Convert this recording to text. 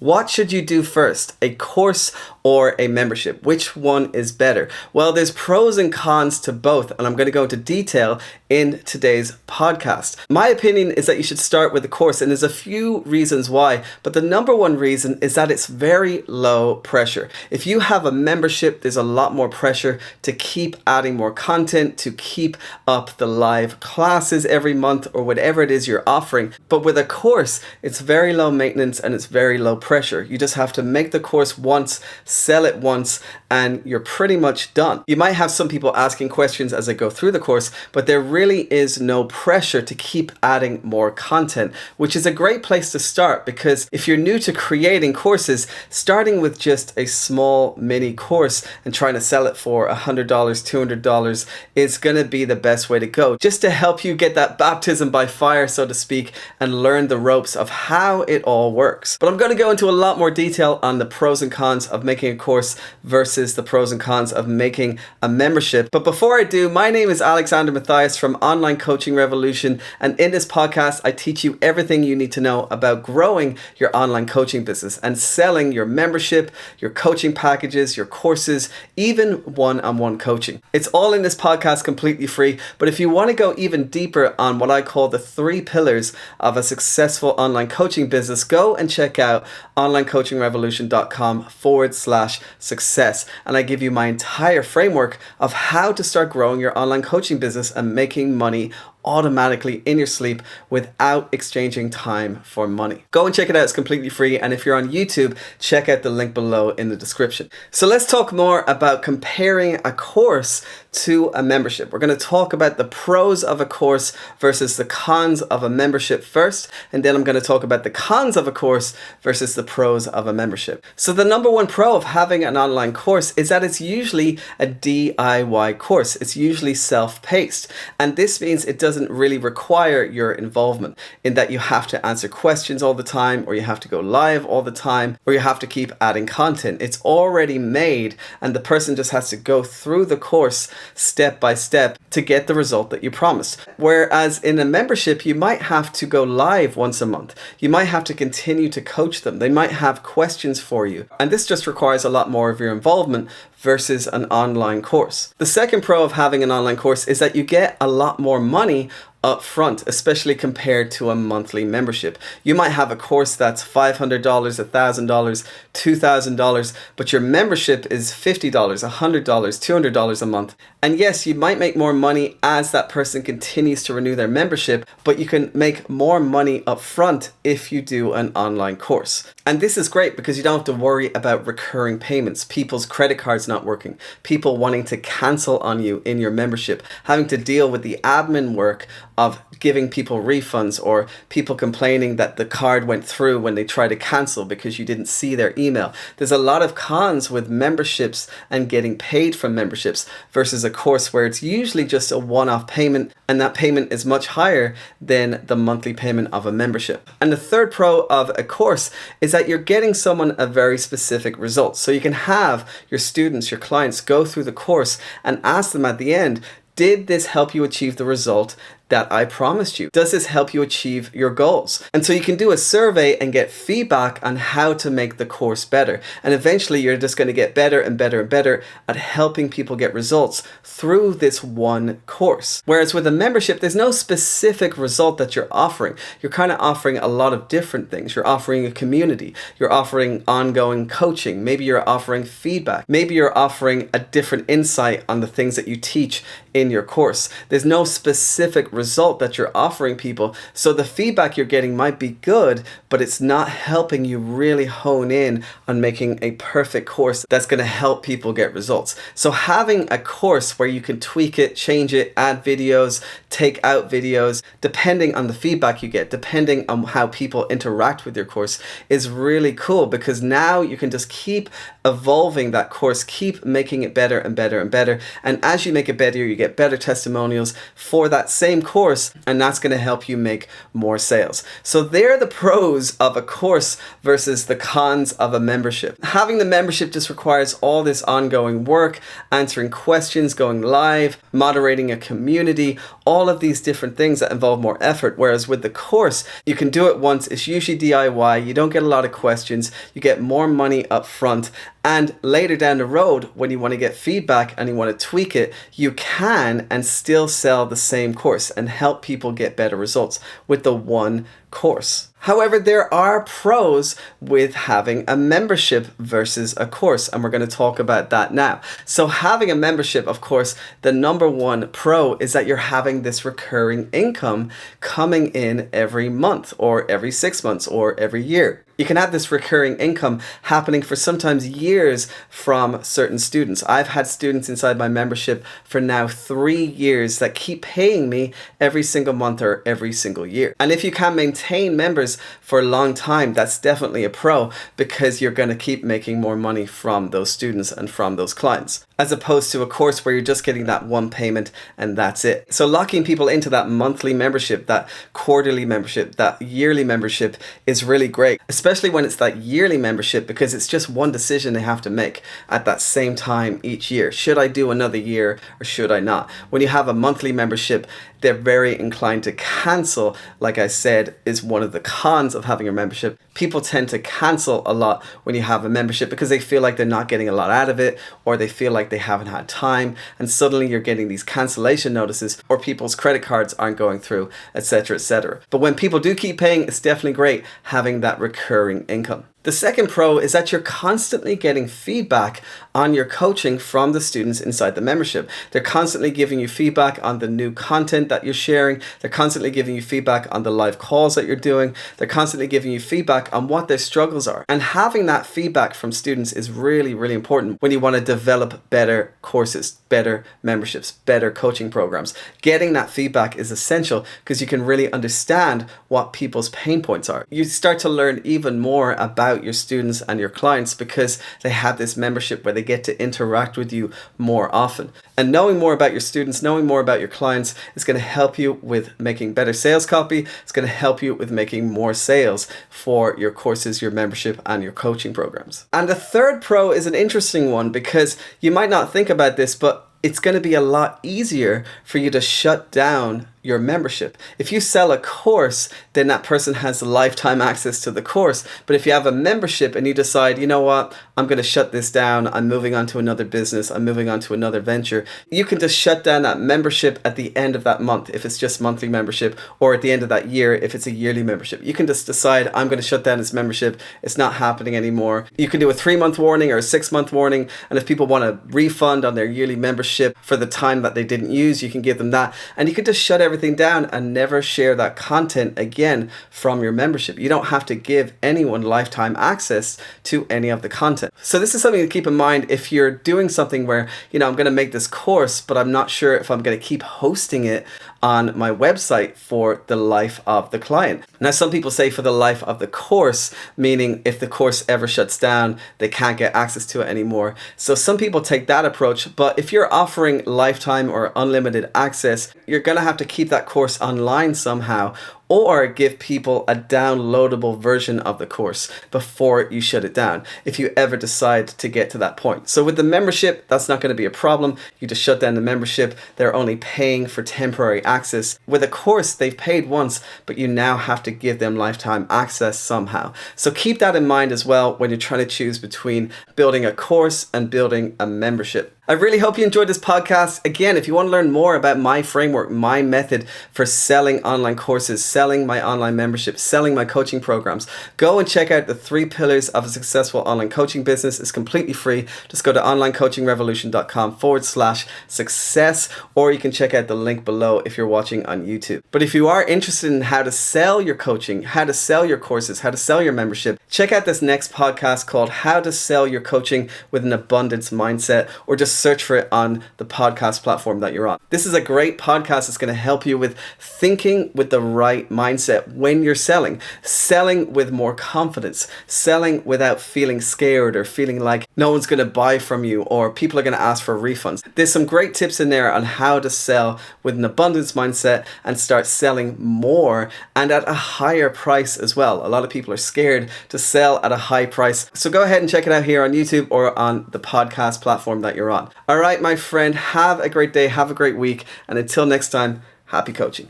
What should you do first, a course or a membership? Which one is better? Well, there's pros and cons to both, and I'm going to go into detail in today's podcast. My opinion is that you should start with a course, and there's a few reasons why, but the number one reason is that it's very low pressure. If you have a membership, there's a lot more pressure to keep adding more content, to keep up the live classes every month or whatever it is you're offering. But with a course, it's very low maintenance and it's very low pressure. You just have to make the course once, sell it once, and you're pretty much done. You might have some people asking questions as I go through the course, but there really is no pressure to keep adding more content, which is a great place to start, because if you're new to creating courses, starting with just a small mini course and trying to sell it for $100, $200 is going to be the best way to go, just to help you get that baptism by fire, so to speak, and learn the ropes of how it all works. But I'm going to go into a lot more detail on the pros and cons of making a course versus the pros and cons of making a membership. But before I do, my name is Alexander Matthias from Online Coaching Revolution, and in this podcast I teach you everything you need to know about growing your online coaching business and selling your membership, your coaching packages, your courses, even one-on-one coaching. It's all in this podcast completely free, but if you want to go even deeper on what I call the 3 pillars of a successful online coaching business, go and check out onlinecoachingrevolution.com/success. And I give you my entire framework of how to start growing your online coaching business and making money automatically in your sleep without exchanging time for money. Go and check it out. It's completely free. And if you're on YouTube, check out the link below in the description. So let's talk more about comparing a course to a membership. We're going to talk about the pros of a course versus the cons of a membership first, and then I'm going to talk about the cons of a course versus the pros of a membership. So the number one pro of having an online course is that it's usually a DIY course. It's usually self-paced, and this means it doesn't really require your involvement, in that you have to answer questions all the time, or you have to go live all the time, or you have to keep adding content. It's already made, and the person just has to go through the course step by step to get the result that you promised. Whereas in a membership, you might have to go live once a month. You might have to continue to coach them. They might have questions for you. And this just requires a lot more of your involvement versus an online course. The second pro of having an online course is that you get a lot more money up front, especially compared to a monthly membership. You might have a course that's $500, $1,000, $2,000, but your membership is $50, $100, $200 a month. And yes, you might make more money as that person continues to renew their membership, but you can make more money up front if you do an online course. And this is great because you don't have to worry about recurring payments, people's credit cards not working, people wanting to cancel on you in your membership, having to deal with the admin work of giving people refunds, or people complaining that the card went through when they try to cancel because you didn't see their email. There's a lot of cons with memberships and getting paid from memberships versus a course where it's usually just a one-off payment, and that payment is much higher than the monthly payment of a membership. And the third pro of a course is that you're getting someone a very specific result. So you can have your students, your clients go through the course and ask them at the end, did this help you achieve the result that I promised you? Does this help you achieve your goals? And so you can do a survey and get feedback on how to make the course better. And eventually you're just going to get better and better and better at helping people get results through this one course. Whereas with a membership, there's no specific result that you're offering. You're kind of offering a lot of different things. You're offering a community. You're offering ongoing coaching. Maybe you're offering feedback. Maybe you're offering a different insight on the things that you teach in your course. There's no specific result that you're offering people. So the feedback you're getting might be good, but it's not helping you really hone in on making a perfect course that's going to help people get results. So having a course where you can tweak it, change it, add videos, take out videos, depending on the feedback you get, depending on how people interact with your course, is really cool, because now you can just keep evolving that course, keep making it better and better and better. And as you make it better, you get better testimonials for that same course, and that's going to help you make more sales. So they're the pros of a course versus the cons of a membership. Having the membership just requires all this ongoing work, answering questions, going live, moderating a community, all of these different things that involve more effort. Whereas with the course, you can do it once. It's usually DIY. You don't get a lot of questions. You get more money up front. And later down the road, when you want to get feedback and you want to tweak it, you can and still sell the same course and help people get better results with the one course. However, there are pros with having a membership versus a course, and we're going to talk about that now. So having a membership, of course, the number one pro is that you're having this recurring income coming in every month or every 6 months or every year. You can have this recurring income happening for sometimes years from certain students. I've had students inside my membership for now 3 years that keep paying me every single month or every single year. And if you can maintain members for a long time, that's definitely a pro, because you're going to keep making more money from those students and from those clients, as opposed to a course where you're just getting that one payment and that's it. So locking people into that monthly membership, that quarterly membership, that yearly membership is really great, especially when it's that yearly membership, because it's just one decision they have to make at that same time each year. Should I do another year or should I not? When you have a monthly membership, they're very inclined to cancel. Like I said, is one of the cons of having a membership. People tend to cancel a lot when you have a membership because they feel like they're not getting a lot out of it, or they feel like they haven't had time, and suddenly you're getting these cancellation notices, or people's credit cards aren't going through, etc., etc. But when people do keep paying, it's definitely great having that recurring income. The second pro is that you're constantly getting feedback on your coaching from the students inside the membership. They're constantly giving you feedback on the new content that you're sharing. They're constantly giving you feedback on the live calls that you're doing. They're constantly giving you feedback on what their struggles are. And having that feedback from students is really, really important when you want to develop better courses, better memberships, better coaching programs. Getting that feedback is essential because you can really understand what people's pain points are. You start to learn even more about your students and your clients because they have this membership where they get to interact with you more often. And knowing more about your students, knowing more about your clients is going to help you with making better sales copy. It's going to help you with making more sales for your courses, your membership, and your coaching programs. And the third pro is an interesting one because you might not think about this, but it's going to be a lot easier for you to shut down your membership. If you sell a course, then that person has lifetime access to the course. But if you have a membership and you decide, you know what, I'm going to shut this down, I'm moving on to another business, I'm moving on to another venture, you can just shut down that membership at the end of that month if it's just monthly membership, or at the end of that year if it's a yearly membership. You can just decide, I'm going to shut down this membership, it's not happening anymore. You can do a 3-month warning or a 6-month warning, and if people want a refund on their yearly membership for the time that they didn't use, you can give them that, and you can just shut everything down and never share that content again from your membership. You don't have to give anyone lifetime access to any of the content. So this is something to keep in mind if you're doing something where, you know, I'm going to make this course, but I'm not sure if I'm going to keep hosting it on my website for the life of the client. Now, some people say for the life of the course, meaning if the course ever shuts down, they can't get access to it anymore. So some people take that approach, but if you're offering lifetime or unlimited access, you're going to have to keep that course online somehow, or give people a downloadable version of the course before you shut it down, if you ever decide to get to that point. So with the membership, that's not going to be a problem. You just shut down the membership. They're only paying for temporary access. With a course, they've paid once, but you now have to give them lifetime access somehow. So keep that in mind as well when you're trying to choose between building a course and building a membership. I really hope you enjoyed this podcast. Again, if you want to learn more about my framework, my method for selling online courses, selling my online membership, selling my coaching programs, go and check out the 3 pillars of a successful online coaching business. It's completely free. Just go to onlinecoachingrevolution.com/success, or you can check out the link below if you're watching on YouTube. But if you are interested in how to sell your coaching, how to sell your courses, how to sell your membership, check out this next podcast called How to Sell Your Coaching with an Abundance Mindset, or just search for it on the podcast platform that you're on. This is a great podcast that's going to help you with thinking with the right mindset when you're selling with more confidence, selling without feeling scared or feeling like no one's going to buy from you or people are going to ask for refunds. There's some great tips in there on how to sell with an abundance mindset and start selling more and at a higher price as well. A lot of people are scared to sell at a high price. So go ahead and check it out here on YouTube or on the podcast platform that you're on. All right, my friend, have a great day, have a great week, and until next time, happy coaching.